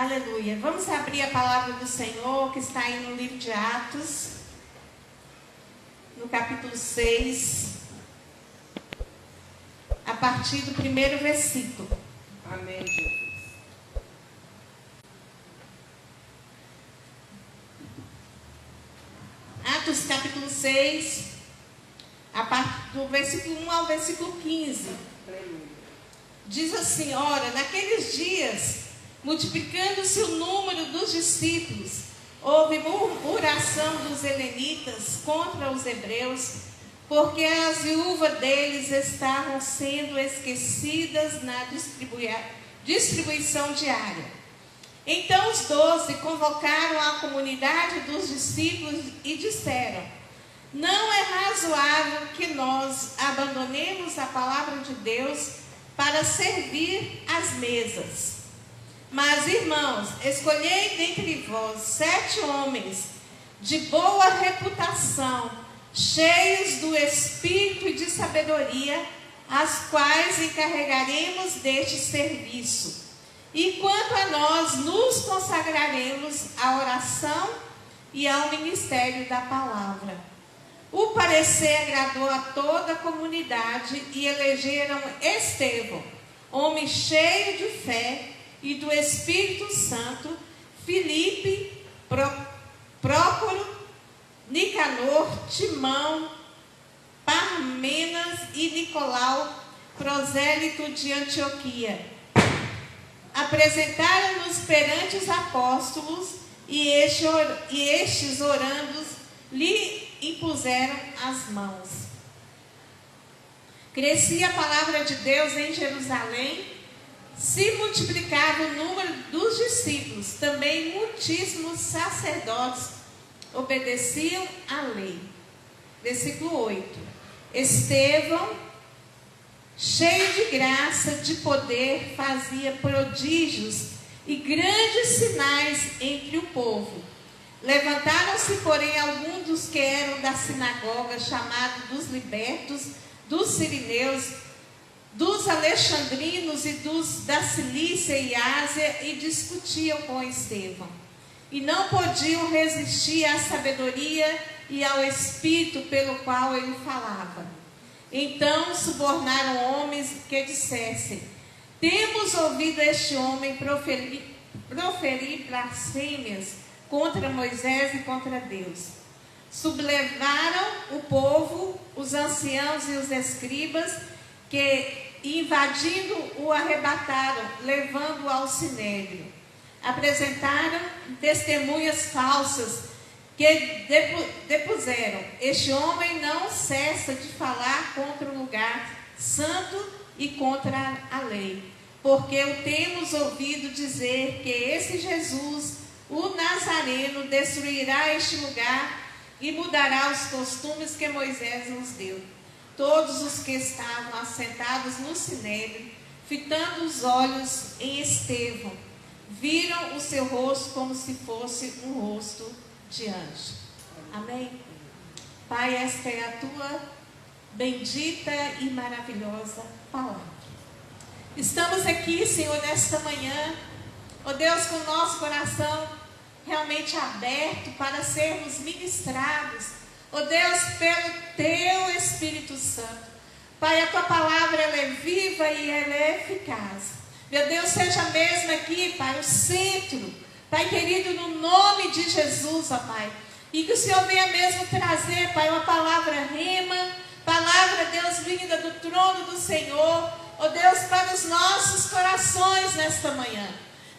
Aleluia. Vamos abrir a palavra do Senhor, que está aí no livro de Atos, no capítulo 6, a partir do primeiro versículo. Amém, Jesus. Atos capítulo 6, a partir do versículo 1 ao versículo 15. Diz assim: ora, naqueles dias, multiplicando-se o número dos discípulos, houve murmuração dos helenitas contra os hebreus, porque as viúvas deles estavam sendo esquecidas na distribuição diária. Então os 12 convocaram a comunidade dos discípulos e disseram: não é razoável que nós abandonemos a palavra de Deus para servir às mesas. Mas, irmãos, escolhei dentre vós 7 homens de boa reputação, cheios do Espírito e de sabedoria, as quais encarregaremos deste serviço. E quanto a nós, nos consagraremos à oração e ao ministério da palavra. O parecer agradou a toda a comunidade e elegeram Estevão, homem cheio de fé e do Espírito Santo, Filipe, Prócoro, Nicanor, Timão, Parmenas e Nicolau, prosélito de Antioquia. Apresentaram-nos perante os apóstolos e estes orando lhe impuseram as mãos. Crescia a palavra de Deus em Jerusalém, se multiplicava o número dos discípulos, também muitíssimos sacerdotes obedeciam à lei. Versículo 8. Estevão, cheio de graça, de poder, fazia prodígios e grandes sinais entre o povo. Levantaram-se, porém, alguns dos que eram da sinagoga, chamados dos libertos, dos sirineus, dos alexandrinos e dos da Cilícia e Ásia, e discutiam com Estevão. E não podiam resistir à sabedoria e ao espírito pelo qual ele falava. Então subornaram homens que dissessem: temos ouvido este homem proferir blasfêmias contra Moisés e contra Deus. Sublevaram o povo, os anciãos e os escribas, que, invadindo, o arrebataram, levando-o ao sinédrio. Apresentaram testemunhas falsas, que depuseram: este homem não cessa de falar contra o lugar santo e contra a lei, porque o temos ouvido dizer que esse Jesus, o Nazareno, destruirá este lugar e mudará os costumes que Moisés nos deu. Todos os que estavam assentados no sinédrio, fitando os olhos em Estevão, viram o seu rosto como se fosse um rosto de anjo. Amém? Pai, esta é a tua bendita e maravilhosa palavra. Estamos aqui, Senhor, nesta manhã, ó Deus, com o nosso coração realmente aberto para sermos ministrados, ó Deus, pelo teu Espírito Santo. Pai, a tua palavra, ela é viva e ela é eficaz. Meu Deus, seja mesmo aqui, Pai, o centro, Pai querido, no nome de Jesus, ó Pai. E que o Senhor venha mesmo trazer, Pai, uma palavra rema, palavra, Deus, vinda do trono do Senhor, ó Deus, para os nossos corações nesta manhã.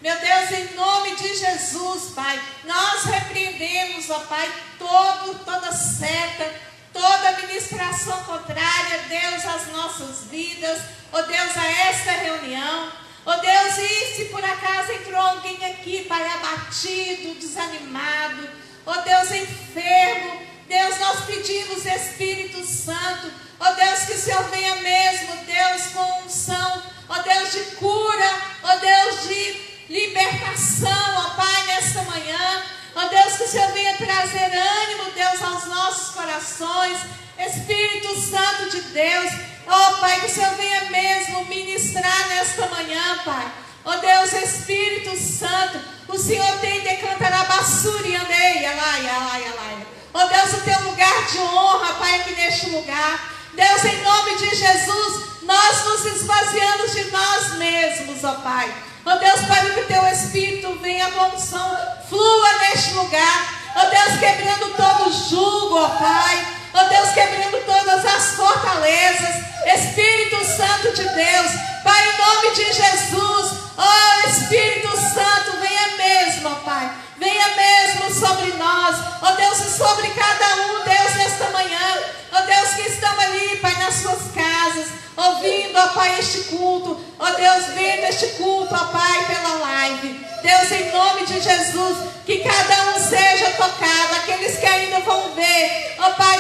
Meu Deus, em nome de Jesus, Pai, nós repreendemos, ó Pai, toda seta, toda ministração contrária, Deus, às nossas vidas, ó Deus, a esta reunião. Ó Deus, e se por acaso entrou alguém aqui, Pai, abatido, desanimado, ó Deus, enfermo, Deus, nós pedimos, Espírito Santo, ó Deus, que o Senhor venha mesmo, Deus, com unção, ó Deus, de cura, ó Deus, de libertação, ó Pai, nesta manhã, ó Deus, que o Senhor venha trazer ânimo, Deus, aos nossos corações, Espírito Santo de Deus, ó Pai, que o Senhor venha mesmo ministrar nesta manhã, Pai, ó Deus, Espírito Santo, O Senhor tem de cantar a basura e andei, alai. Ó Deus, o teu lugar de honra, Pai, aqui neste lugar. Deus, em nome de Jesus, nós nos esvaziamos de nós mesmos, ó Pai. Ó Deus, para que o teu Espírito venha com unção, flua neste lugar. Ó Deus, quebrando todo jugo, ó Pai. Ó Deus, quebrando todas as fortalezas. Espírito Santo de Deus, Pai, em nome de Jesus, ó Espírito Santo, venha mesmo, ó Pai. Venha mesmo sobre nós, ó Deus, e sobre cada um, Deus, nesta manhã. Ó Deus, que estão ali, Pai, nas suas casas, ouvindo, ó Pai, este culto. Ó Deus, vendo este culto, ó Pai, pela live. Deus, em nome de Jesus, que cada um seja tocado. Aqueles que ainda vão ver, ó Pai,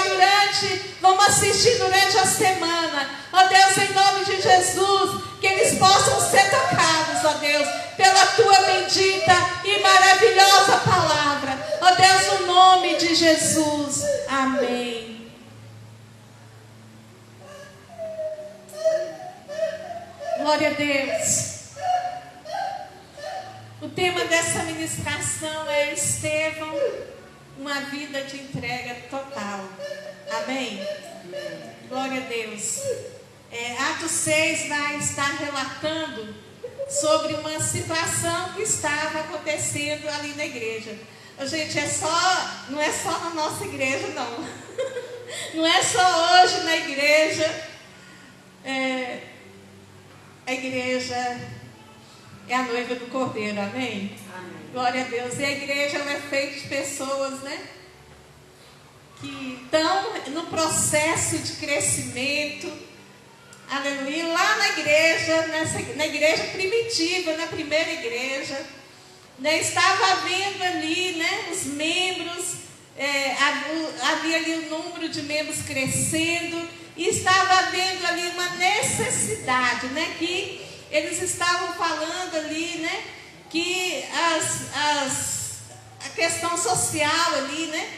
vão assistir durante a semana. Ó Deus, em nome de Jesus, que eles possam ser tocados, ó Deus, pela tua bendita e maravilhosa palavra. Ó Deus, no nome de Jesus. Amém. Glória a Deus. O tema dessa ministração é Estevão, uma vida de entrega total. Amém? Glória a Deus. Atos 6 vai estar relatando sobre uma situação que estava acontecendo ali na igreja. Gente, não é só na nossa igreja, não. Não é só hoje na igreja. A igreja é a noiva do Cordeiro, amém? Amém. Glória a Deus. E a igreja ela é feita de pessoas, né? Que estão no processo de crescimento. Aleluia. Lá na igreja, na igreja primitiva, na primeira igreja, né, estava havendo ali, né, os membros, havia ali o número de membros crescendo, e estava havendo ali uma necessidade, né, que eles estavam falando ali, né, que a questão social ali, né,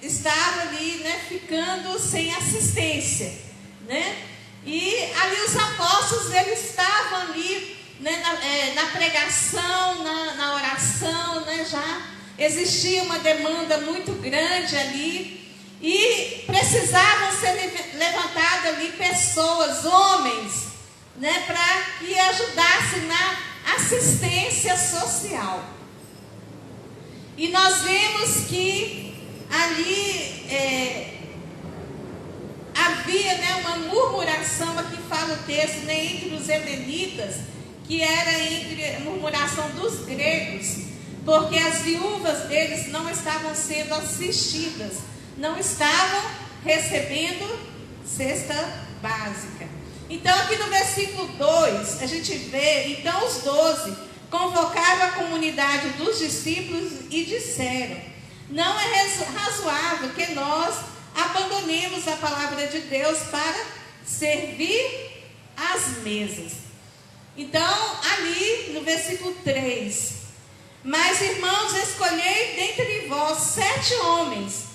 estava ali, né, ficando sem assistência, né, e ali os apóstolos, eles estavam ali, né, na pregação, na oração, né, já existia uma demanda muito grande ali, e precisavam ser levantadas ali pessoas, homens, né, para que ajudassem na assistência social. E nós vemos que ali havia, né, uma murmuração, aqui fala o texto, né, entre os helenitas, que era entre a murmuração dos gregos, porque as viúvas deles não estavam sendo assistidas, não estavam recebendo cesta básica. Então aqui no versículo 2, a gente vê, então os 12 convocaram a comunidade dos discípulos e disseram: não é razoável que nós abandonemos a palavra de Deus para servir às mesas. Então, ali no versículo 3, mas irmãos, escolhei dentre vós 7 homens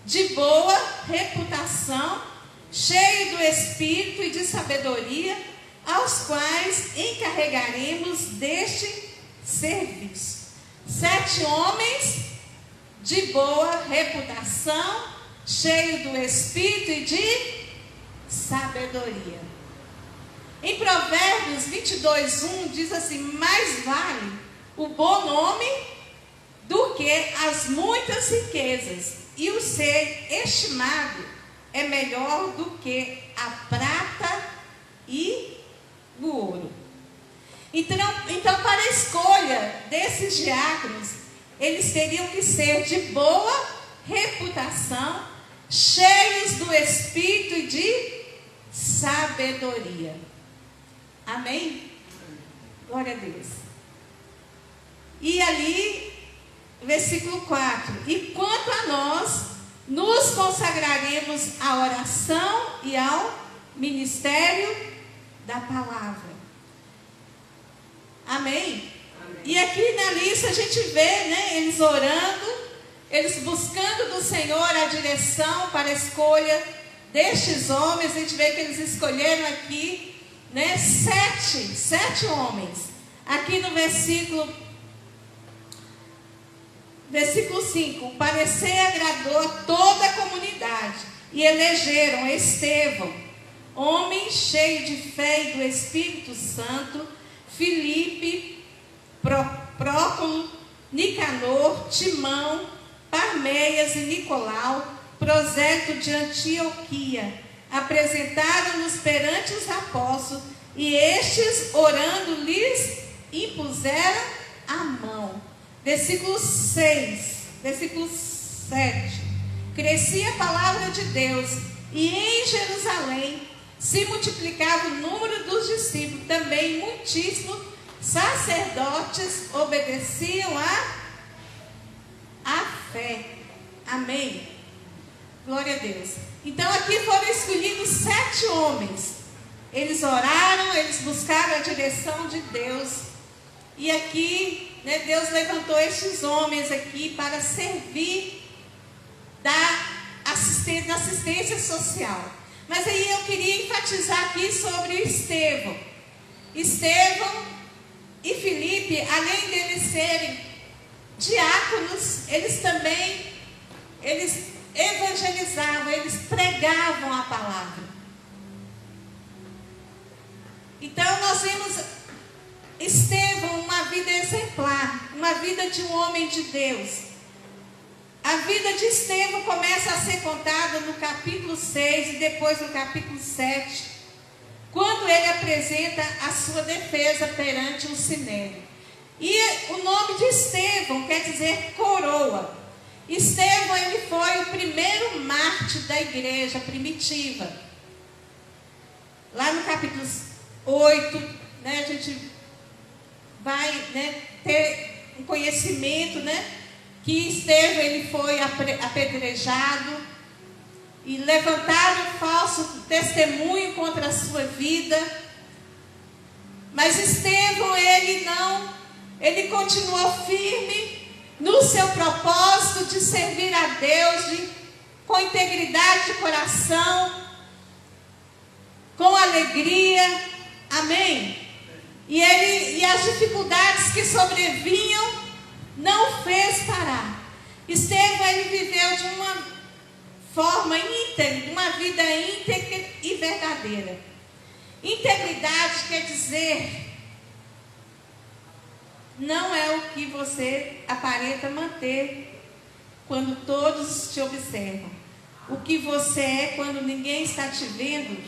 de boa reputação, cheios do Espírito e de sabedoria, aos quais encarregaremos deste serviço. 7 homens de boa reputação, cheios do Espírito e de sabedoria. Em Provérbios 22:1 diz assim: mais vale o bom nome do que as muitas riquezas, e o ser estimado é melhor do que a prata e o ouro. Então, para a escolha desses diáconos, eles teriam que ser de boa reputação, cheios do Espírito e de sabedoria. Amém? Glória a Deus. E ali, versículo 4: e quanto a nós, nos consagraremos à oração e ao ministério da palavra. Amém? Amém. E aqui na lista a gente vê, né, eles orando, eles buscando do Senhor a direção para a escolha destes homens. A gente vê que eles escolheram aqui, né, sete homens. Aqui no versículo Versículo 5: o parecer agradou a toda a comunidade e elegeram Estevão, homem cheio de fé e do Espírito Santo, Filipe, Prócolo, Nicanor, Timão, Parmeias e Nicolau, prosélito de Antioquia. Apresentaram-nos perante os apóstolos, e estes, orando, lhes impuseram a mão. Versículo 6, versículo 7. Crescia a palavra de Deus, e em Jerusalém se multiplicava o número dos discípulos. Também muitíssimos sacerdotes obedeciam à fé. Amém. Glória a Deus. Então aqui foram escolhidos 7 homens. Eles oraram, eles buscaram a direção de Deus. E aqui, Deus levantou estes homens aqui para servir da assistência social. Mas aí eu queria enfatizar aqui sobre Estevão. Estevão e Filipe, além deles serem diáconos, eles também evangelizavam, eles pregavam a palavra. Então nós vimos Estevão, uma vida exemplar, uma vida de um homem de Deus. A vida de Estevão começa a ser contada no capítulo 6 e depois no capítulo 7, quando ele apresenta a sua defesa perante o Sinédrio. E o nome de Estevão quer dizer coroa. Estevão, ele foi o primeiro mártir da igreja primitiva. Lá no capítulo 8, a gente vai ter um conhecimento, que Estevão, ele foi apedrejado e levantaram falso testemunho contra a sua vida. Mas Estevão, ele continuou firme no seu propósito de servir a Deus, com integridade de coração, com alegria. Amém? E as dificuldades que sobrevinham não fez parar. Estevão, ele viveu de uma forma íntegra, uma vida íntegra e verdadeira. Integridade quer dizer, não é o que você aparenta manter quando todos te observam. O que você é quando ninguém está te vendo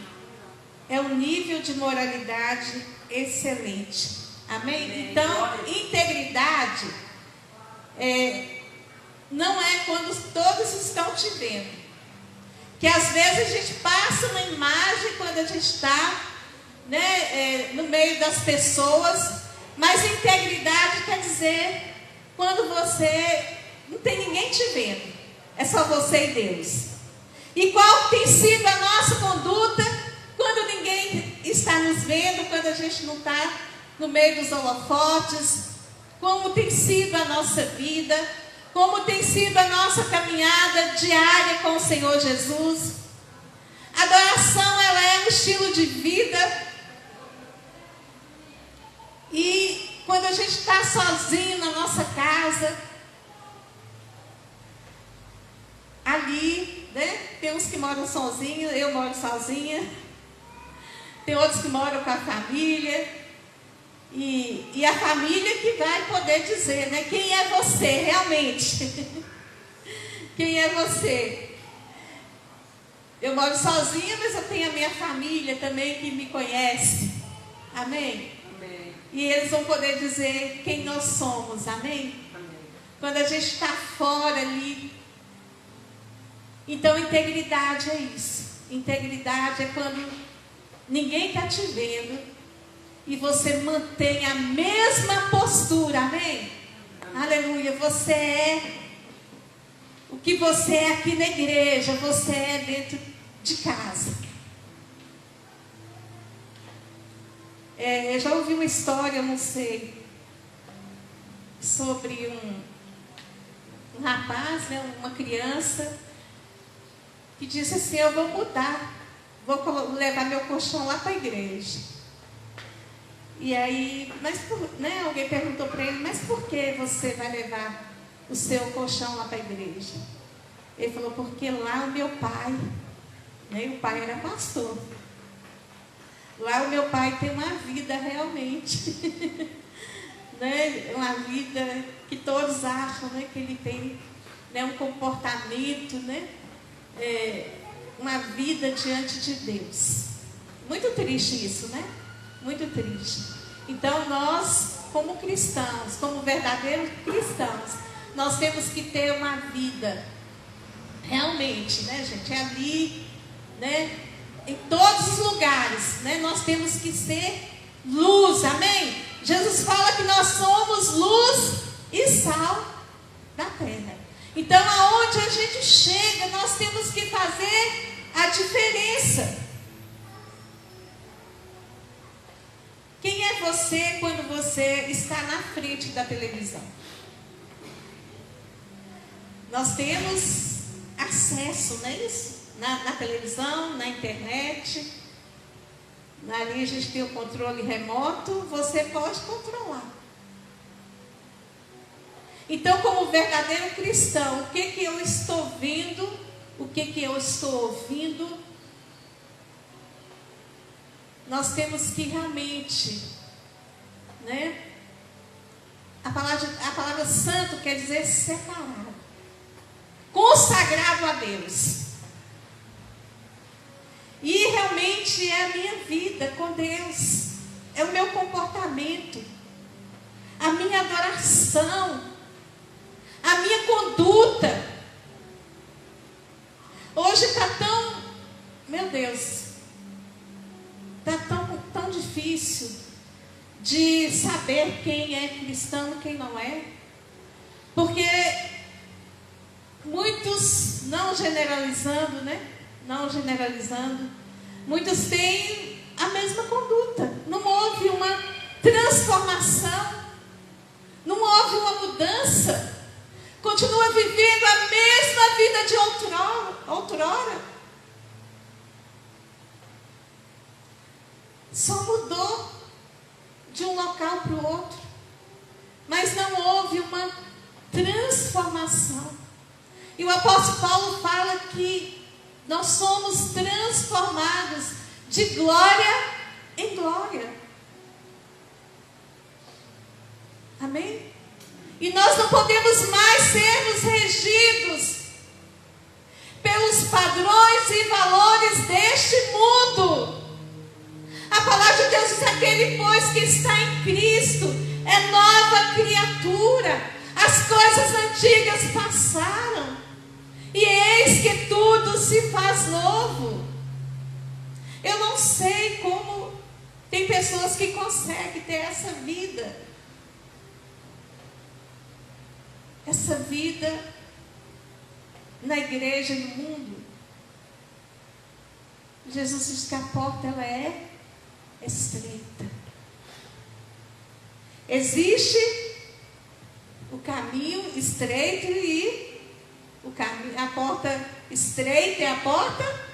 é um nível de moralidade excelente. Amém? Então, integridade não é quando todos estão te vendo. Que às vezes a gente passa uma imagem quando a gente está no meio das pessoas, mas integridade quer dizer quando você não tem ninguém te vendo, é só você e Deus. E qual tem sido a nossa conduta quando ninguém está nos vendo, quando a gente não está no meio dos holofotes? Como tem sido a nossa vida? Como tem sido a nossa caminhada diária com o Senhor Jesus? Adoração, ela é um estilo de vida. E quando a gente está sozinho na nossa casa, ali, tem uns que moram sozinhos, eu moro sozinha. Tem outros que moram com a família. E a família que vai poder dizer, quem é você realmente? Quem é você? Eu moro sozinha, mas eu tenho a minha família também que me conhece. Amém? Amém. E eles vão poder dizer quem nós somos. Amém? Amém. Quando a gente está fora ali. Então, integridade é isso. Integridade é quando ninguém está te vendo e você mantém a mesma postura. Amém? Aleluia. Você é o que você é aqui na igreja, você é dentro de casa. Eu já ouvi uma história, eu não sei, sobre um rapaz, uma criança, que disse assim: eu vou mudar, vou levar meu colchão lá para a igreja. E aí, alguém perguntou para ele: mas por que você vai levar o seu colchão lá para a igreja? Ele falou, porque lá o meu pai, né, o pai era pastor, lá o meu pai tem uma vida realmente, né, uma vida que todos acham, né, que ele tem, né, um comportamento, né, uma vida diante de Deus. Muito triste isso, né? Muito triste. Então nós, como cristãos, como verdadeiros cristãos, nós temos que ter uma vida realmente, né, gente? Ali, né, em todos os lugares, né, nós temos que ser luz, amém? Jesus fala que nós somos luz e sal da terra. Então, aonde a gente chega, nós temos que fazer a diferença. Quem é você quando você está na frente da televisão? Nós temos acesso, não é isso? Na televisão, na internet. Ali a gente tem o controle remoto, você pode controlar. Então, como verdadeiro cristão, o que eu estou vendo, o que eu estou ouvindo, nós temos que realmente, né? A palavra santo quer dizer separado, consagrado a Deus. E realmente é a minha vida com Deus, é o meu comportamento, a minha adoração, a minha conduta. Hoje está tão, meu Deus, está tão difícil de saber quem é cristão e quem não é. Porque muitos, não generalizando, né? Não generalizando, muitos têm a mesma conduta. Não houve uma transformação, não houve uma mudança. Continua vivendo a mesma vida de outrora. Só mudou de um local para o outro. Mas não houve uma transformação. E o apóstolo Paulo fala que nós somos transformados de glória em glória. Amém? E nós não podemos mais sermos regidos pelos padrões e valores deste mundo. A palavra de Deus diz: aquele, pois, que está em Cristo é nova criatura. As coisas antigas passaram, e eis que tudo se faz novo. Eu não sei como tem pessoas que conseguem ter essa vida. Essa vida na igreja e no mundo. Jesus diz que a porta ela é estreita. Existe o caminho estreito e a porta estreita e a porta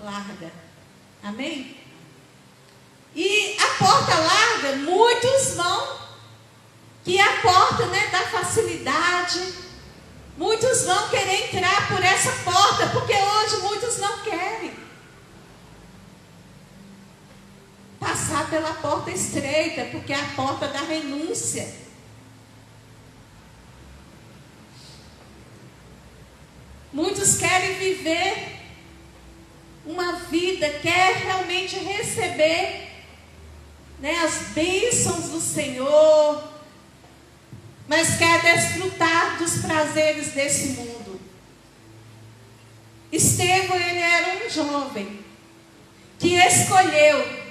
larga. Amém? E a porta larga, muitos vão, que é a porta, né, da facilidade. Muitos vão querer entrar por essa porta, porque hoje muitos não querem passar pela porta estreita, porque é a porta da renúncia. Muitos querem viver uma vida, quer realmente receber, né, as bênçãos do Senhor, mas quer desfrutar dos prazeres desse mundo. Estevão, ele era um jovem que escolheu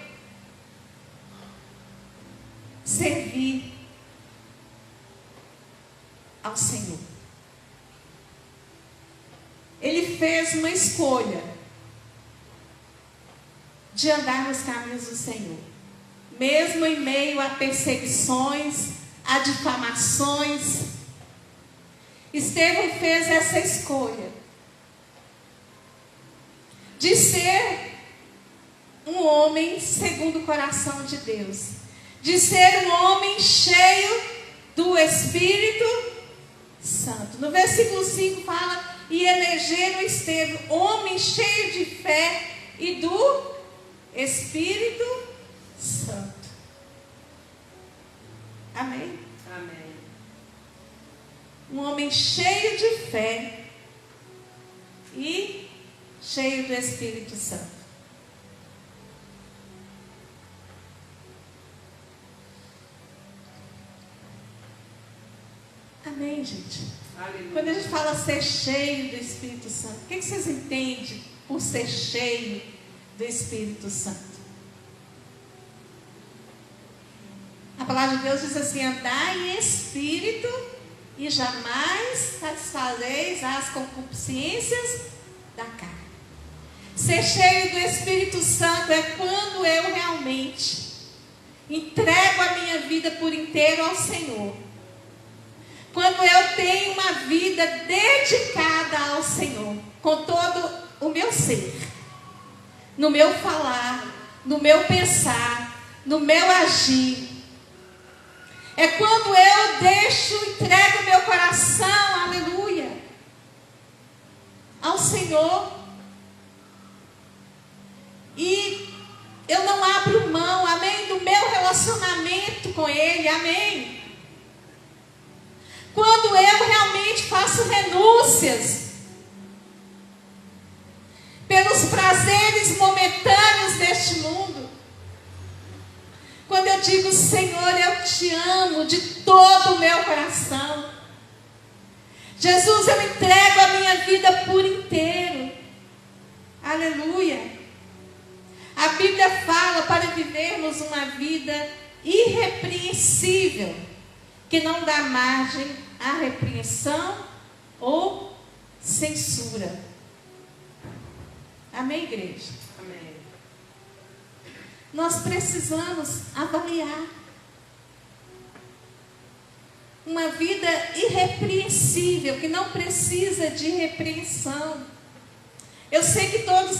servir ao Senhor. Ele fez uma escolha de andar nos caminhos do Senhor, mesmo em meio a perseguições, a difamações. Estevão fez essa escolha de ser um homem segundo o coração de Deus, de ser um homem cheio do Espírito Santo. Santo. No versículo 5 fala: e elegeram Estevão, homem cheio de fé e do Espírito Santo. Amém? Amém. Um homem cheio de fé e cheio do Espírito Santo. Amém, gente? Aleluia. Quando a gente fala ser cheio do Espírito Santo, o que vocês entendem por ser cheio do Espírito Santo? A palavra de Deus diz assim: andai em espírito e jamais satisfazeis as concupiscências da carne. Ser cheio do Espírito Santo é quando eu realmente entrego a minha vida por inteiro ao Senhor. Quando eu tenho uma vida dedicada ao Senhor, com todo o meu ser, no meu falar, no meu pensar, no meu agir. É quando eu entrego meu coração, aleluia, ao Senhor. E eu não abro mão, amém, do meu relacionamento com Ele, amém. Quando eu realmente faço renúncias pelos prazeres momentâneos deste mundo. Quando eu digo: Senhor, eu te amo de todo o meu coração. Jesus, eu entrego a minha vida por inteiro. Aleluia. A Bíblia fala para vivermos uma vida irrepreensível, que não dá margem à repreensão ou censura. Amém, igreja? Amém. Nós precisamos avaliar uma vida irrepreensível, que não precisa de repreensão. Eu sei que todos,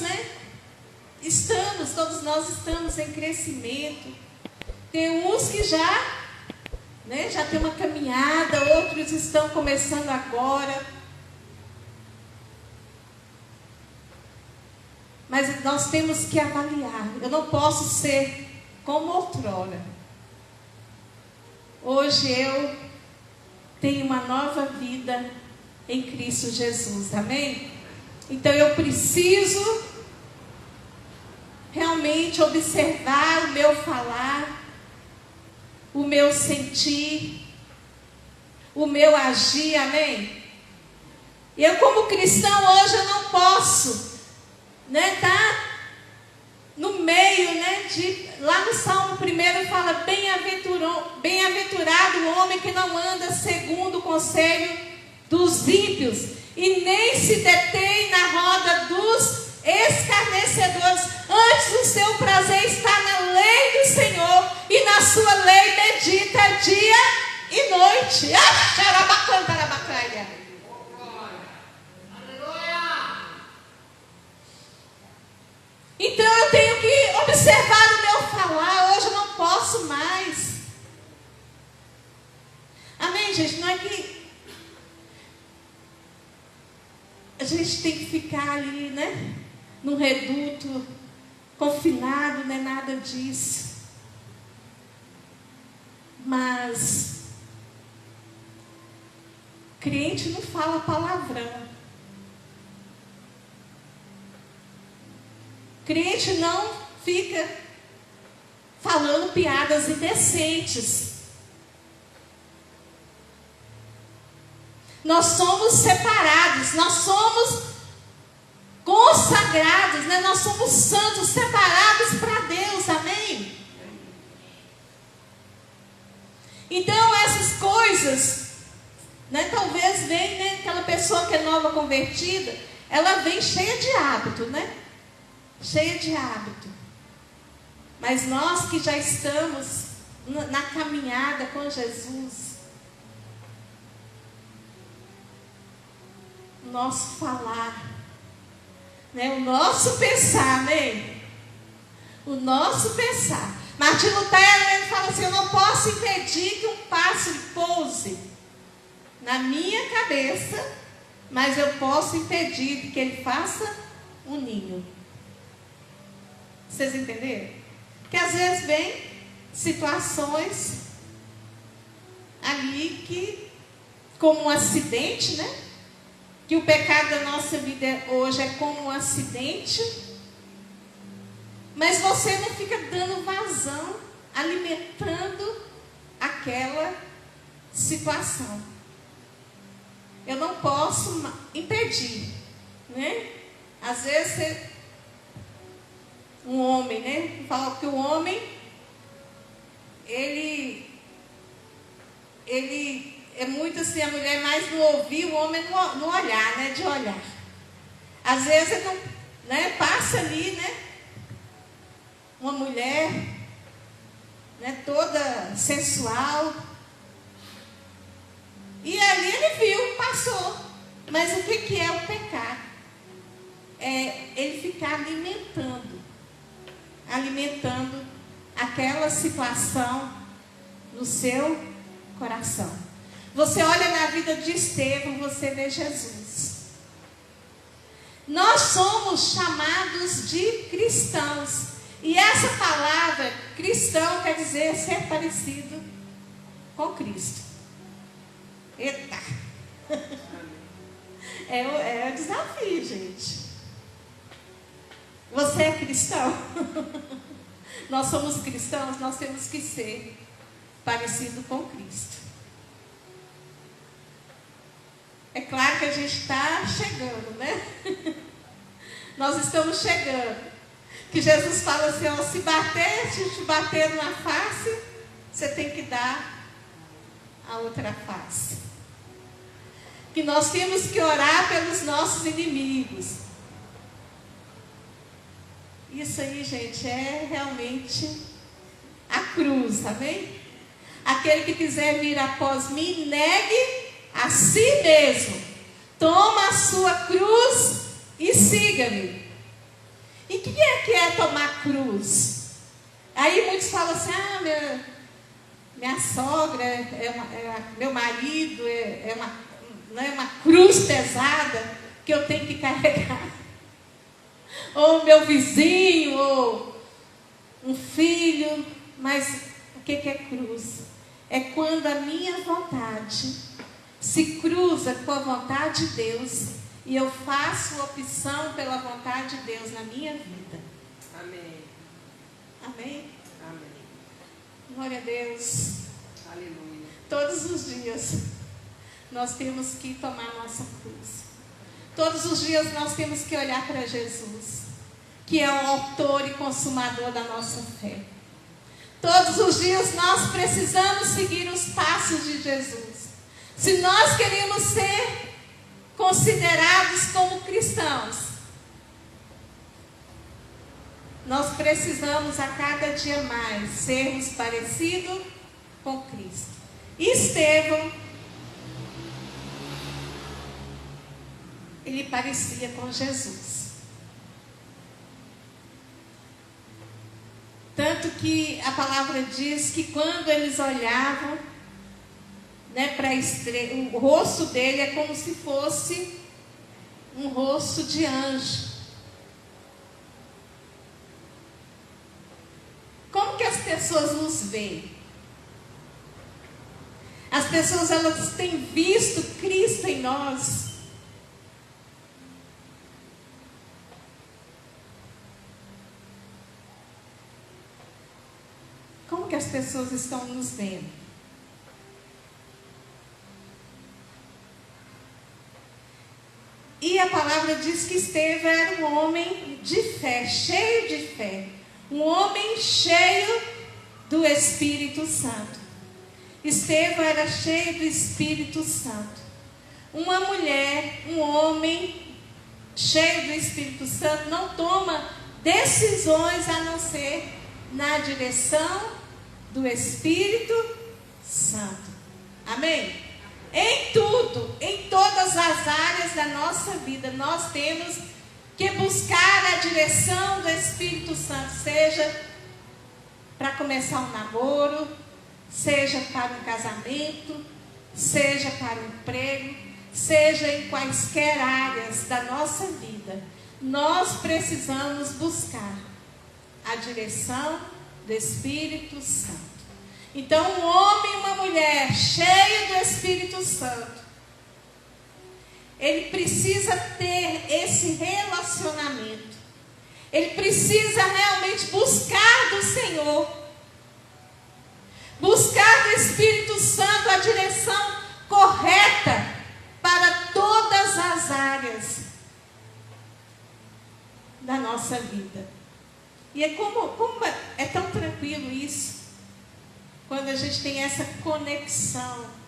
todos nós estamos em crescimento. Tem uns que já tem uma caminhada, outros estão começando agora. Mas nós temos que avaliar. Eu não posso ser como outrora. Hoje eu tenho uma nova vida em Cristo Jesus. Amém? Então eu preciso realmente observar o meu falar, o meu sentir, o meu agir. Amém? Eu, como cristão, hoje eu não posso tá no meio, lá no Salmo 1 fala: bem-aventurado o homem que não anda segundo o conselho dos ímpios e nem se detém na roda dos escarnecedores. Antes, o seu prazer está na lei do Senhor, e na sua lei medita dia e noite. Então eu tenho que observar o meu falar. Hoje eu não posso mais. Amém, gente? Não é que a gente tem que ficar ali, num reduto, confinado, não é nada disso. Mas crente não fala palavrão. Crente não fica falando piadas indecentes. Nós somos separados, nós somos consagrados, nós somos santos, separados para Deus, amém? Então essas coisas, talvez venha, aquela pessoa que é nova convertida, ela vem cheia de hábito, cheia de hábito. Mas nós que já estamos na caminhada com Jesus, o nosso falar, o nosso pensar, amém? O nosso pensar. Martim Lutero, ele fala assim: eu não posso impedir que um pássaro pouse na minha cabeça, mas eu posso impedir que ele faça um ninho. Vocês entenderam? Porque às vezes vem situações ali que, como um acidente, né? Que o pecado da nossa vida hoje é como um acidente, mas você não fica dando vazão, alimentando aquela situação. Eu não posso impedir, né? Às vezes um homem, né? Fala que o homem ele é muito assim, a mulher mais no ouvir, o homem no olhar, né? De olhar. Às vezes ele não, né? Passa ali, né? Uma mulher, né? Toda sensual. E ali ele viu, passou. Mas o que é o pecado? É ele ficar alimentando aquela situação no seu coração. Você olha na vida de Estevão, você vê Jesus. Nós somos chamados de cristãos. E essa palavra cristão quer dizer ser parecido com Cristo. Eita! É o desafio, gente. Você é cristão? Nós somos cristãos, nós temos que ser parecido com Cristo. É claro que a gente está chegando, né? Nós estamos chegando. Que Jesus fala assim, ó, se te bater na face, você tem que dar a outra face. Que nós temos que orar pelos nossos inimigos. Isso aí, gente, é realmente a cruz, amém? Aquele que quiser vir após mim, negue a si mesmo. Toma a sua cruz e siga-me. E o que é tomar cruz? Aí muitos falam assim, minha sogra, meu marido, não é uma cruz pesada que eu tenho que carregar. Ou meu vizinho, ou um filho. Mas o que é cruz? É quando a minha vontade se cruza com a vontade de Deus e eu faço opção pela vontade de Deus na minha vida. Amém. Amém? Amém. Glória a Deus. Aleluia. Todos os dias nós temos que tomar nossa cruz. Todos os dias nós temos que olhar para Jesus, que é o autor e consumador da nossa fé. Todos os dias nós precisamos seguir os passos de Jesus. Se nós queremos ser considerados como cristãos, nós precisamos a cada dia mais sermos parecidos com Cristo. Estevão, ele parecia com Jesus. Tanto que a palavra diz que quando eles olhavam, né, para o rosto dele é como se fosse um rosto de anjo. Como que as pessoas nos veem? As pessoas, elas têm visto Cristo em nós. Como que as pessoas estão nos vendo? E a palavra diz que Estevão era um homem de fé, cheio de fé. Um homem cheio do Espírito Santo. Estevão era cheio do Espírito Santo. Uma mulher, um homem cheio do Espírito Santo não toma decisões a não ser na direção do Espírito Santo. Amém? Em tudo, em todas as áreas da nossa vida, nós temos que buscar a direção do Espírito Santo, seja para começar um namoro, seja para um casamento, seja para o emprego, seja em quaisquer áreas da nossa vida, nós precisamos buscar a direção do Espírito Santo. Então, um homem e uma mulher cheio do Espírito Santo, ele precisa ter esse relacionamento. Ele precisa realmente buscar do Senhor, buscar do Espírito Santo a direção correta para todas as áreas da nossa vida. E é como é tão tranquilo isso, quando a gente tem essa conexão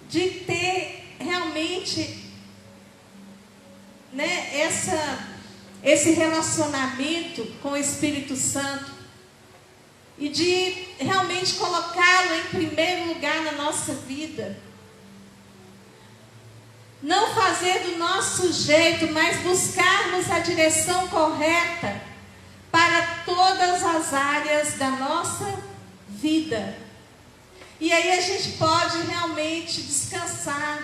de ter realmente, né, esse relacionamento com o Espírito Santo e de realmente colocá-lo em primeiro lugar na nossa vida. Não fazer do nosso jeito, mas buscarmos a direção correta para todas as áreas da nossa vida. E aí a gente pode realmente descansar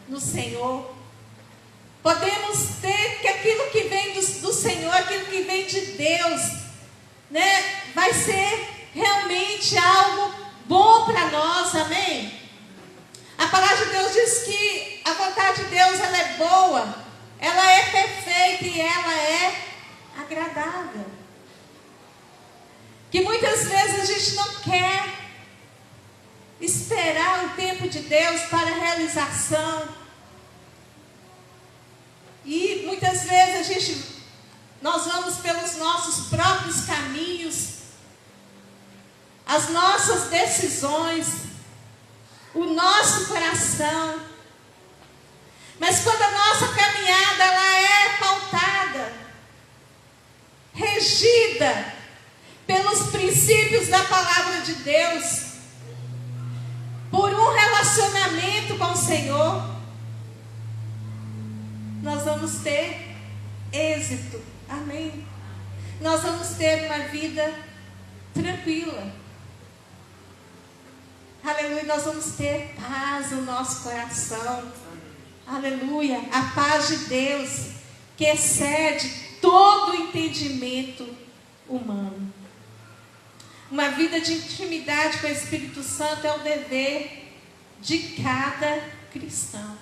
no Senhor. Podemos ter que aquilo que vem do Senhor, aquilo que vem de Deus, né, vai ser realmente algo bom para nós, amém? A palavra de Deus diz que a vontade de Deus, ela é boa, ela é perfeita e ela é agradável. Que muitas vezes a gente não quer esperar o tempo de Deus para a realização. E muitas vezes nós vamos pelos nossos próprios caminhos, as nossas decisões, o nosso coração. Mas quando a nossa caminhada ela é pautada, regida pelos princípios da palavra de Deus, por um relacionamento com o Senhor, nós vamos ter êxito, amém? Nós vamos ter uma vida tranquila, aleluia. Nós vamos ter paz no nosso coração, aleluia. A paz de Deus que excede todo o entendimento humano. Uma vida de intimidade com o Espírito Santo é o dever de cada cristão.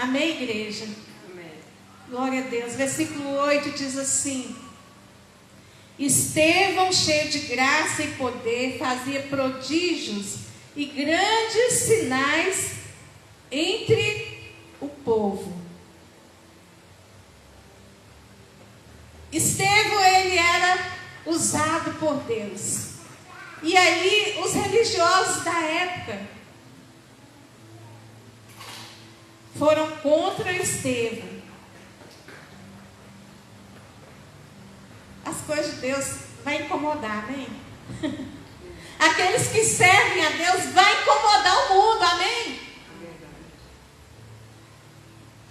Amém, igreja? Amém. Glória a Deus. Versículo 8 diz assim: Estevão, cheio de graça e poder, fazia prodígios e grandes sinais entre o povo. Estevão, ele era usado por Deus. E aí, os religiosos da época foram contra Estevão. As coisas de Deus vão incomodar, amém? Aqueles que servem a Deus vão incomodar o mundo, amém?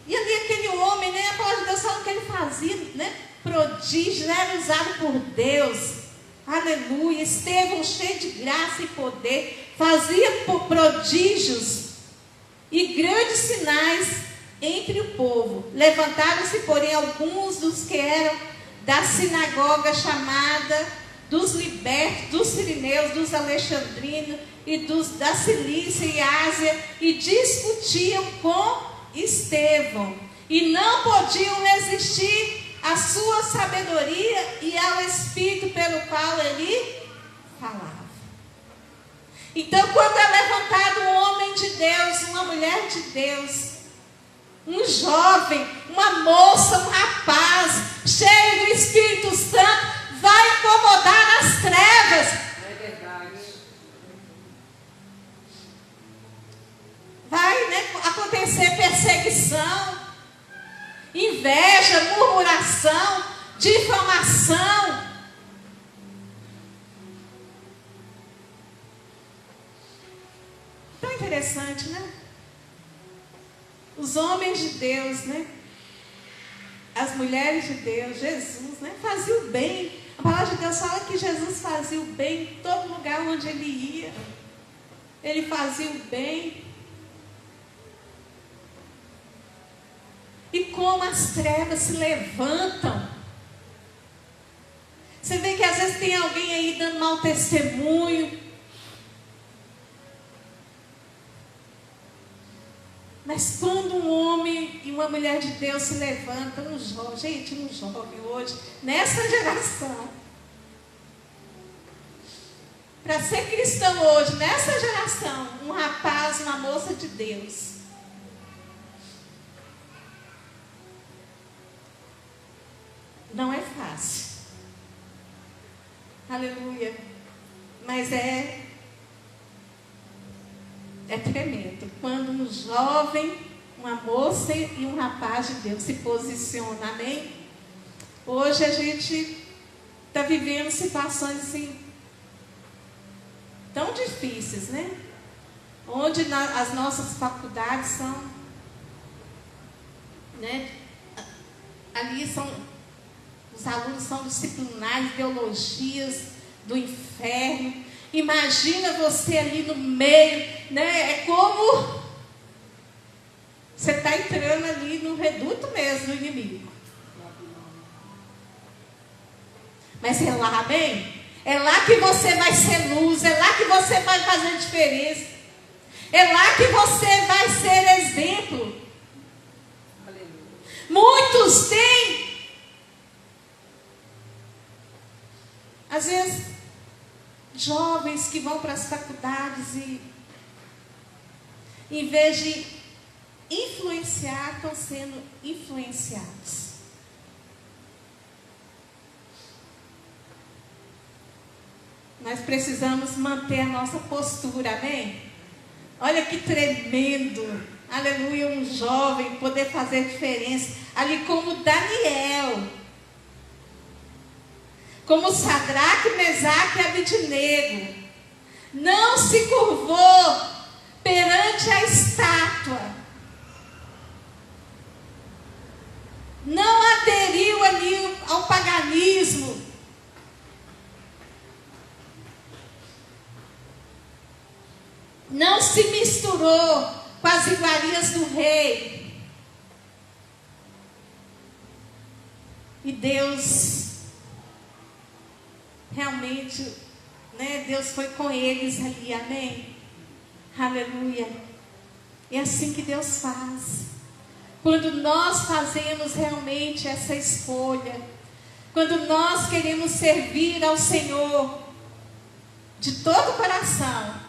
E ali aquele homem, né, a palavra de Deus falando que ele fazia, né, prodígio, era usado por Deus, aleluia. Estevão, cheio de graça e poder, fazia prodígios e grandes sinais entre o povo. Levantaram-se, porém, alguns dos que eram da sinagoga chamada dos libertos, dos sirineus, dos alexandrinos e da Cilícia e Ásia, e discutiam com Estevão, e não podiam resistir à sua sabedoria e ao Espírito pelo qual ele falava. Então, quando é levantado um homem de Deus, uma mulher de Deus, um jovem, uma moça, um rapaz, cheio do Espírito Santo, vai incomodar as trevas. É verdade. Vai, né, acontecer perseguição, inveja, murmuração, difamação. Tão interessante, né? Os homens de Deus, né? As mulheres de Deus, Jesus, né? Faziam o bem A palavra de Deus fala que Jesus fazia o bem em todo lugar onde ele ia. Ele fazia o bem. E como as trevas se levantam. Você vê que às vezes tem alguém aí dando mau testemunho. Mas quando um homem e uma mulher de Deus se levantam, um jovem hoje, nessa geração, para ser cristão hoje, nessa geração, um rapaz, uma moça de Deus, não é fácil. Aleluia. Mas é tremendo. Quando um jovem, uma moça e um rapaz de Deus se posicionam. Amém? Hoje a gente está vivendo situações assim, tão difíceis, né? Onde as nossas faculdades são, né? Ali os alunos são disciplinares, ideologias do inferno. Imagina você ali no meio, né? É como você está entrando ali no reduto mesmo do inimigo. Mas é lá, amém? É lá que você vai ser luz, é lá que você vai fazer diferença, é lá que você vai ser exemplo. Muitos têm, às vezes, jovens que vão para as faculdades e, em vez de influenciar, estão sendo influenciados. Nós precisamos manter a nossa postura, amém? Olha que tremendo, aleluia, um jovem poder fazer diferença, ali como Daniel, como Sadraque, Mesaque e Abednego, não se curvou perante a estátua, não aderiu ali ao paganismo, não se misturou com as iguarias do rei. E Deus, realmente, né, Deus foi com eles ali, amém? Aleluia. É assim que Deus faz. Quando nós fazemos realmente essa escolha, quando nós queremos servir ao Senhor de todo o coração,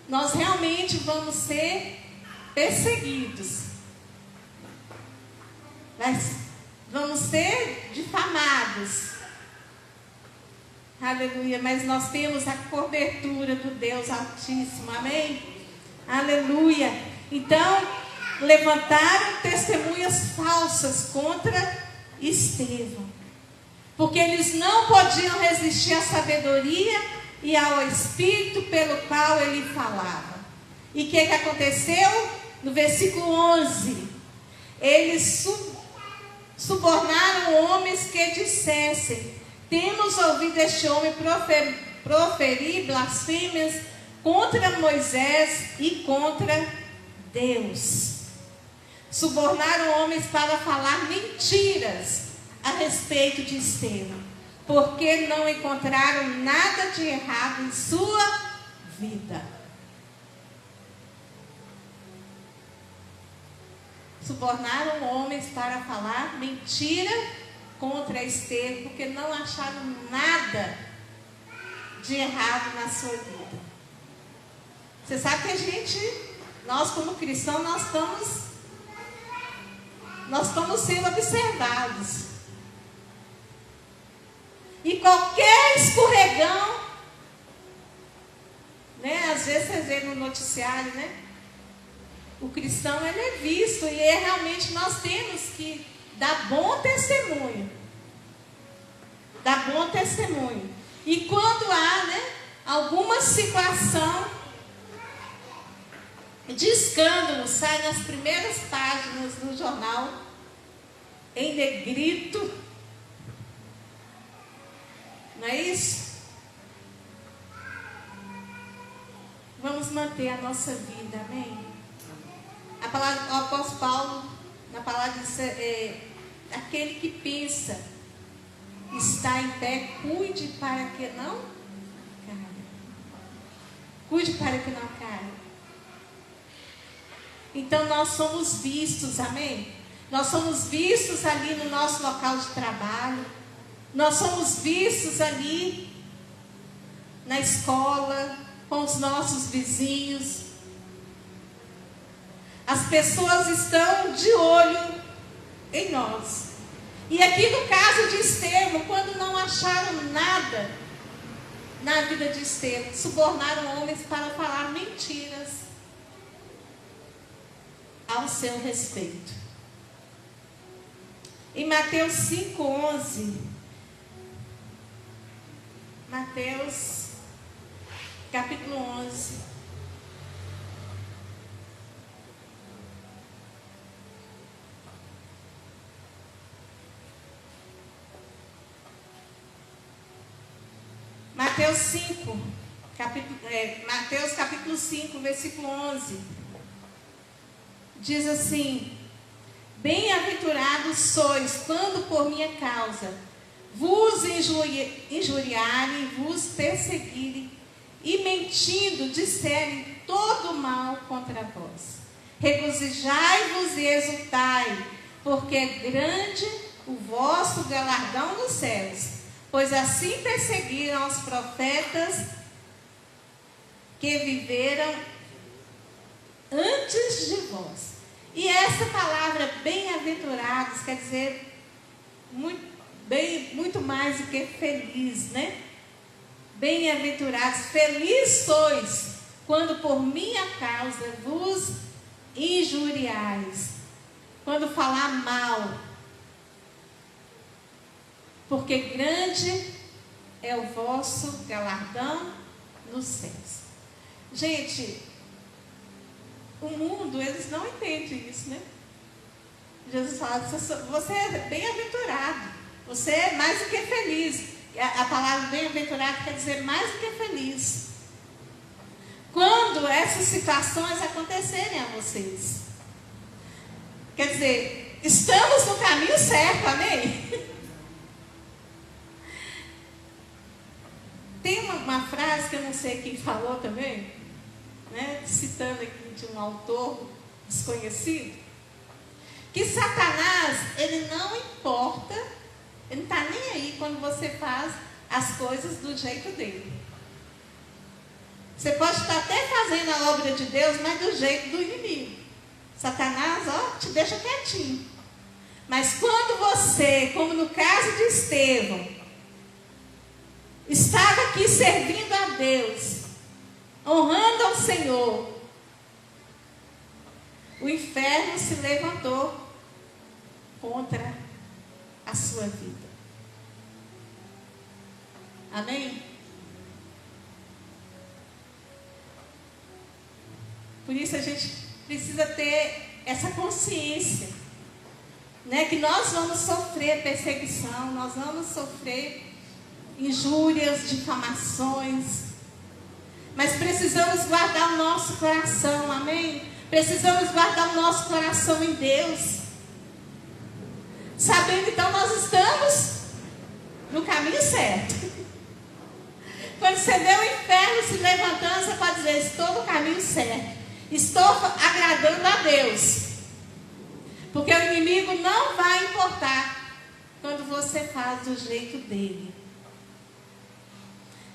nós realmente vamos ser perseguidos. Vamos ser difamados. Aleluia. Mas nós temos a cobertura do Deus Altíssimo. Amém? Aleluia. Então, levantaram testemunhas falsas contra Estevão, porque eles não podiam resistir à sabedoria e ao Espírito pelo qual ele falava. E o que aconteceu? No versículo 11, eles subornaram homens que dissessem: temos ouvido este homem proferir blasfêmias contra Moisés e contra Deus. Subornaram homens para falar mentiras a respeito de Estevão, porque não encontraram nada de errado em sua vida. Subornaram homens para falar mentira contra Estevão, porque não acharam nada de errado na sua vida. Você sabe que nós como cristãos, nós estamos sendo observados. E qualquer escorregão, né? Às vezes você vê no noticiário, né? O cristão, ele é visto, e realmente nós temos que dar bom testemunho. Dar bom testemunho. E quando há, né, alguma situação de escândalo, sai nas primeiras páginas do jornal, em negrito, Não é isso? Vamos manter a nossa vida, amém? A palavra, o apóstolo Paulo, na palavra diz, aquele que pensa está em pé, cuide para que não caia. Cuide para que não caia. Então nós somos vistos, amém? Nós somos vistos ali no nosso local de trabalho. Nós somos vistos ali na escola, com os nossos vizinhos. As pessoas estão de olho em nós. E aqui no caso de Estevão, quando não acharam nada na vida de Estevão, subornaram homens para falar mentiras ao seu respeito. Em Mateus 5:11, Mateus capítulo 11. Mateus capítulo 5, versículo 11. Diz assim: bem-aventurados sois quando por minha causa vos injuriarem, vos perseguirem e mentindo disserem todo mal contra vós. Regozijai-vos e exultai, porque é grande o vosso galardão nos céus, pois assim perseguiram os profetas que viveram antes de vós. E essa palavra bem-aventurados quer dizer muito mais do que feliz, né? Bem-aventurados, felizes sois quando por minha causa vos injuriais, quando falar mal, porque grande é o vosso galardão nos céus. Gente, o mundo, eles não entendem isso, né? Jesus fala, você é bem-aventurado, você é mais do que feliz. A palavra bem-aventurado quer dizer mais do que feliz. Quando essas situações acontecerem a vocês, quer dizer, estamos no caminho certo, amém? Tem uma frase que eu não sei quem falou também, né? Citando aqui de um autor desconhecido, que Satanás, ele não importa, ele não está nem aí quando você faz as coisas do jeito dele. Você pode estar até fazendo a obra de Deus, mas do jeito do inimigo. Satanás, te deixa quietinho. Mas quando você, como no caso de Estevão, estava aqui servindo a Deus, honrando ao Senhor, o inferno se levantou contra a sua vida. Amém? Por isso a gente precisa ter essa consciência, né, que nós vamos sofrer perseguição, nós vamos sofrer injúrias, difamações, mas precisamos guardar o nosso coração, amém? Precisamos guardar o nosso coração em Deus, sabendo então nós estamos no caminho certo. Quando você vê o inferno se levantando, você pode dizer, estou no caminho certo, estou agradando a Deus, porque o inimigo não vai importar quando você faz do jeito dele.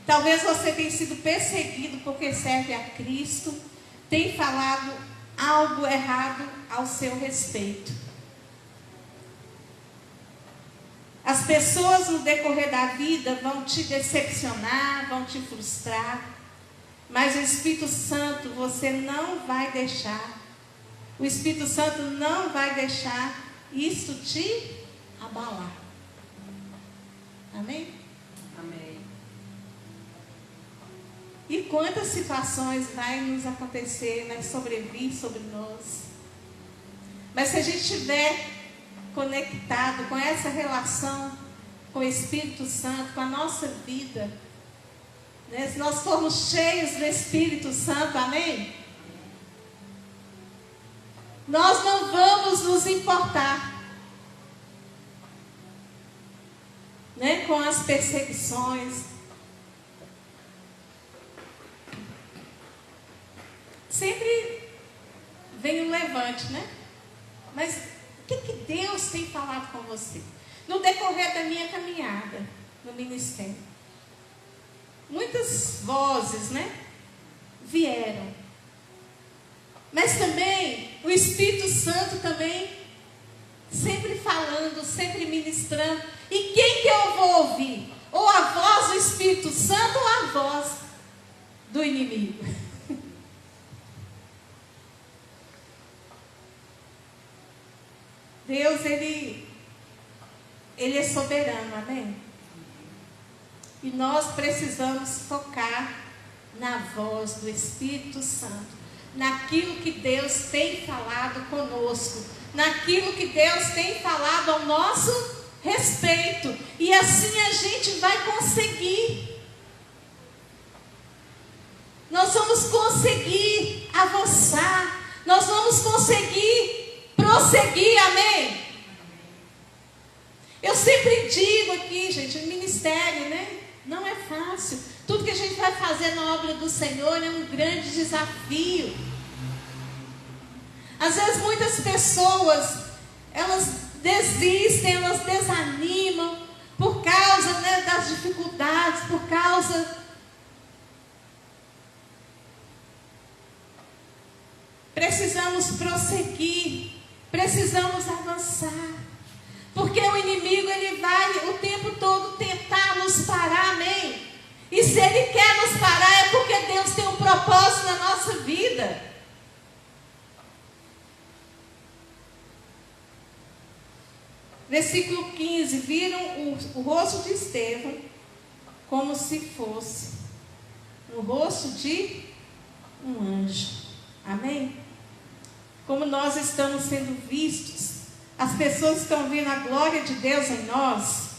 Talvez você tenha sido perseguido porque serve a Cristo, tem falado algo errado ao seu respeito. As pessoas no decorrer da vida vão te decepcionar, vão te frustrar, mas o Espírito Santo você não vai deixar. O Espírito Santo não vai deixar isso te abalar. Amém? Amém. E quantas situações vai nos acontecer, vai sobrevir sobre nós. Mas se a gente estiver conectado com essa relação com o Espírito Santo, com a nossa vida, né? Se nós formos cheios do Espírito Santo, amém? Nós não vamos nos importar, né, com as perseguições. Sempre vem um levante, né? Mas o que Deus tem falado com você? No decorrer da minha caminhada no ministério, muitas vozes, né, vieram. Mas também o Espírito Santo também sempre falando, sempre ministrando. E quem que eu vou ouvir? Ou a voz do Espírito Santo ou a voz do inimigo? Deus, Ele é soberano, amém? E nós precisamos focar na voz do Espírito Santo, naquilo que Deus tem falado conosco, naquilo que Deus tem falado ao nosso respeito. E assim a gente vai conseguir. Nós vamos conseguir avançar, nós vamos conseguir prosseguir, amém? Eu sempre digo aqui, gente, o ministério, né, não é fácil. Tudo que a gente vai fazer na obra do Senhor é um grande desafio. Às vezes muitas pessoas, elas desistem, elas desanimam por causa, né, das dificuldades, por causa... Precisamos prosseguir, precisamos avançar, porque o inimigo, ele vai o tempo todo tentar nos parar, amém? E se ele quer nos parar é porque Deus tem um propósito na nossa vida. Versículo 15, viram o rosto de Estevão como se fosse o rosto de um anjo, amém? Como nós estamos sendo vistos, as pessoas estão vendo a glória de Deus em nós.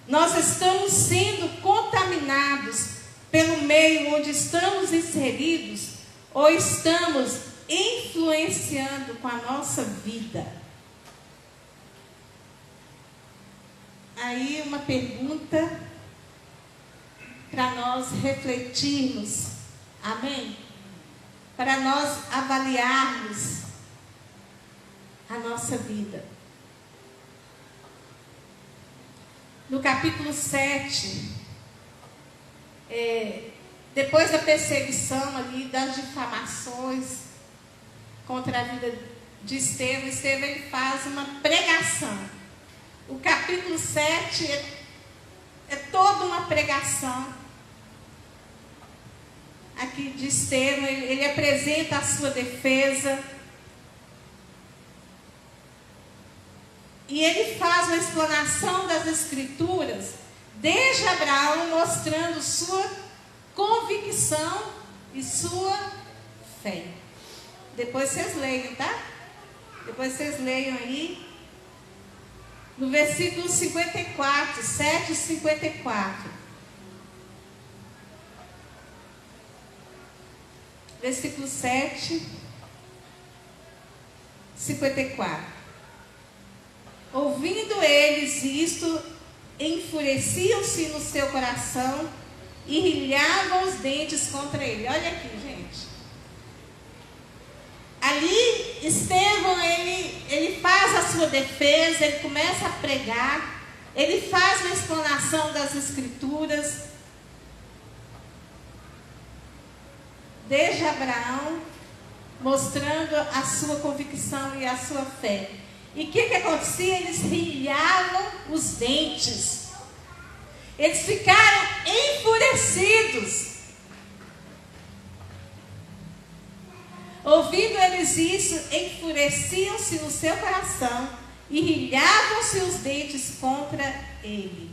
Nós estamos sendo contaminados pelo meio onde estamos inseridos, ou estamos influenciando com a nossa vida? Aí uma pergunta para nós refletirmos, amém? Para nós avaliarmos a nossa vida. No capítulo 7, depois da perseguição ali, das difamações contra a vida de Estevão, ele faz uma pregação. O capítulo 7 é toda uma pregação aqui de Estevão. Ele apresenta a sua defesa. E ele faz uma explanação das Escrituras, desde Abraão, mostrando sua convicção e sua fé. Depois vocês leiam, tá? Depois vocês leiam aí, no versículo 54, 7:54. Versículo 7, 54. Ouvindo eles isto, enfureciam-se no seu coração e rilhavam os dentes contra ele. Olha aqui, gente. Ali, Estevão, ele faz a sua defesa, ele começa a pregar, ele faz uma explanação das Escrituras, desde Abraão, mostrando a sua convicção e a sua fé. E o que acontecia? Eles rilhavam os dentes. Eles ficaram enfurecidos. Ouvindo eles isso, enfureciam-se no seu coração e rilhavam-se os dentes contra ele.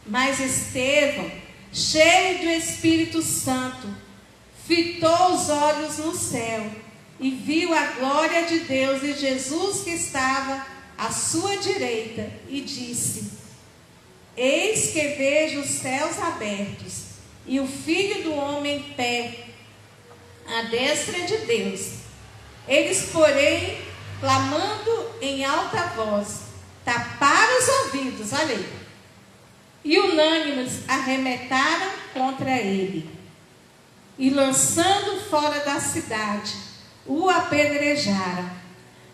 Mas Estevão, cheio do Espírito Santo, fitou os olhos no céu e viu a glória de Deus e Jesus que estava à sua direita, e disse: Eis que vejo os céus abertos e o Filho do Homem em pé, à destra de Deus. Eles, porém, clamando em alta voz, taparam os ouvidos, olha aí, e unânimes arremetaram contra ele, e lançando fora da cidade, o apedrejaram.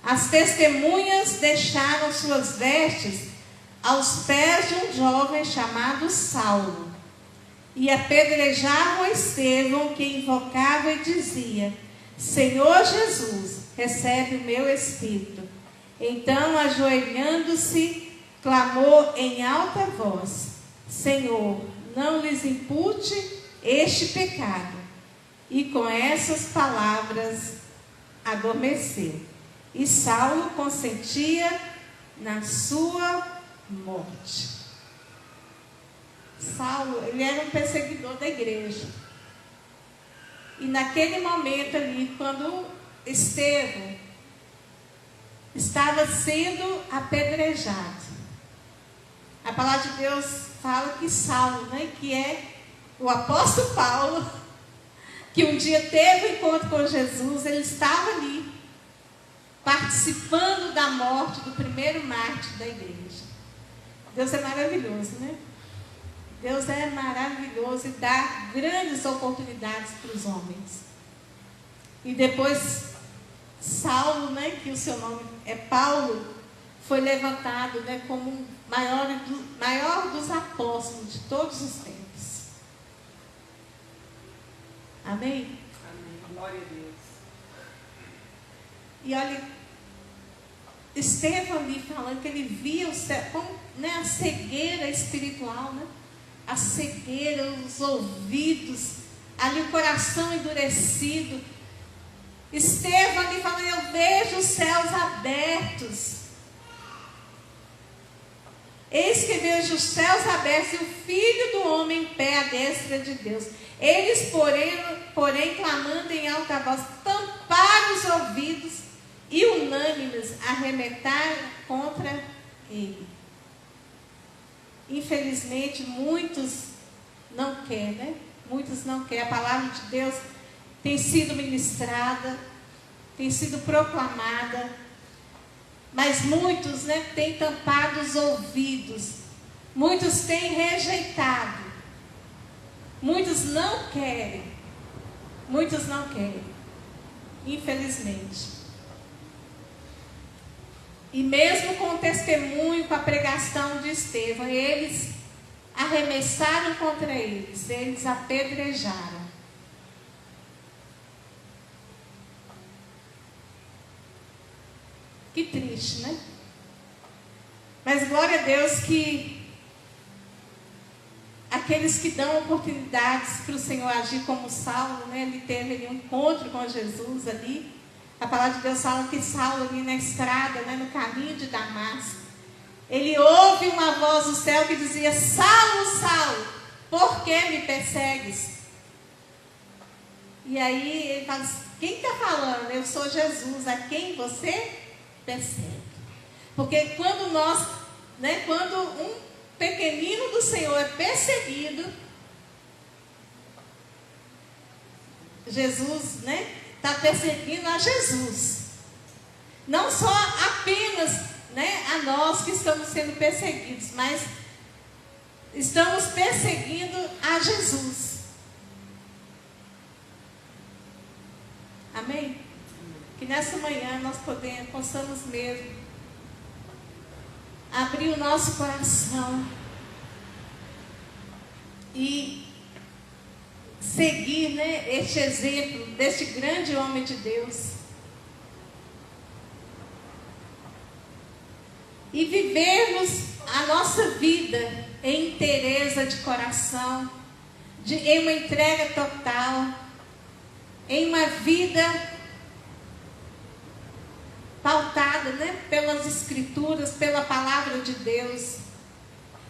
As testemunhas deixaram suas vestes aos pés de um jovem chamado Saulo, e apedrejavam Estevão, que invocava e dizia: Senhor Jesus, recebe o meu espírito. Então, ajoelhando-se, clamou em alta voz: Senhor, não lhes impute este pecado. E com essas palavras adormeceu. E Saulo consentia na sua morte. Saulo, ele era um perseguidor da igreja. E naquele momento ali, quando Estevão estava sendo apedrejado, a palavra de Deus fala que Saulo, né, que é o apóstolo Paulo, que um dia teve um encontro com Jesus, ele estava ali, participando da morte do primeiro mártir da igreja. Deus é maravilhoso, né? Deus é maravilhoso e dá grandes oportunidades para os homens. E depois, Saulo, né, que o seu nome é Paulo, foi levantado, né, como o maior dos apóstolos de todos os tempos. Amém? Amém. Glória a Deus. E olha, Estevão ali falando que ele via o céu, como, né, a cegueira espiritual, né? A cegueira, os ouvidos, ali o coração endurecido. Estevão ali falando: eu vejo os céus abertos. Eis que vejo os céus abertos e o Filho do Homem em pé à destra de Deus. Eles, porém, clamando em alta voz, tamparam os ouvidos e unânimes arremetaram contra ele. Infelizmente, muitos não querem, né? Muitos não querem. A palavra de Deus tem sido ministrada, tem sido proclamada, mas muitos, né, têm tampado os ouvidos, muitos têm rejeitado, muitos não querem, infelizmente. E mesmo com o testemunho, com a pregação de Estevão, eles arremessaram contra eles, eles apedrejaram. Que triste, né? Mas glória a Deus que aqueles que dão oportunidades para o Senhor agir como Saulo, né? Ele teve ali um encontro com Jesus ali. A palavra de Deus fala que Saulo ali na estrada, né, no caminho de Damasco, ele ouve uma voz do céu que dizia: Saulo, Saulo, por que me persegues? E aí ele fala: quem está falando? Eu sou Jesus, a quem você persegue. Porque quando nós, né, quando um pequenino do Senhor é perseguido, Jesus, né, está perseguindo a Jesus. Não só apenas, né, a nós que estamos sendo perseguidos, mas estamos perseguindo a Jesus. Amém? Que nessa manhã nós possamos mesmo abrir o nosso coração e seguir, né, este exemplo deste grande homem de Deus e vivermos a nossa vida em inteireza de coração, em uma entrega total, em uma vida pautada, né, pelas Escrituras, pela palavra de Deus,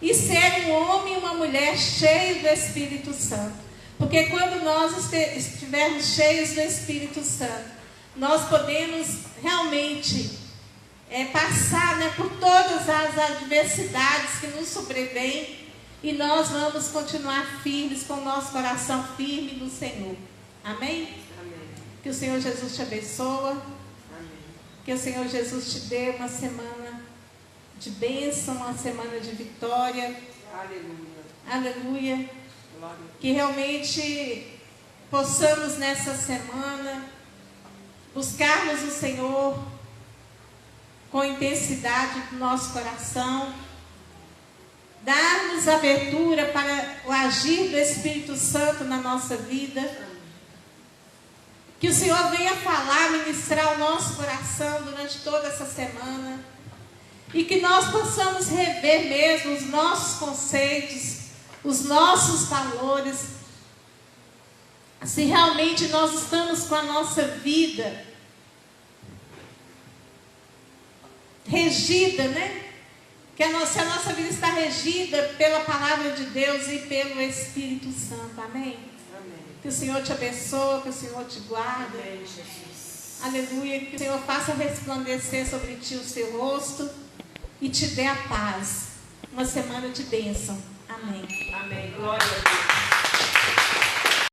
e ser um homem e uma mulher cheios do Espírito Santo. Porque quando nós estivermos cheios do Espírito Santo, nós podemos realmente passar, né, por todas as adversidades que nos sobrevêm E nós vamos continuar firmes, com o nosso coração firme no Senhor. Amém? Amém. Que o Senhor Jesus te abençoe. Amém. Que o Senhor Jesus te dê uma semana de bênção, uma semana de vitória. Aleluia. Aleluia. Glória. Que realmente possamos nessa semana buscarmos o Senhor com intensidade do nosso coração, darmos abertura para o agir do Espírito Santo na nossa vida. Que o Senhor venha falar, ministrar o nosso coração durante toda essa semana. E que nós possamos rever mesmo os nossos conceitos, os nossos valores. Se realmente nós estamos com a nossa vida regida, né? Se a nossa vida está regida pela palavra de Deus e pelo Espírito Santo. Amém? Amém. Que o Senhor te abençoe, que o Senhor te guarde. Amém, Jesus. Aleluia. Que o Senhor faça resplandecer sobre ti o seu rosto e te dê a paz. Uma semana de bênção. Amém. Amém. Glória a Deus.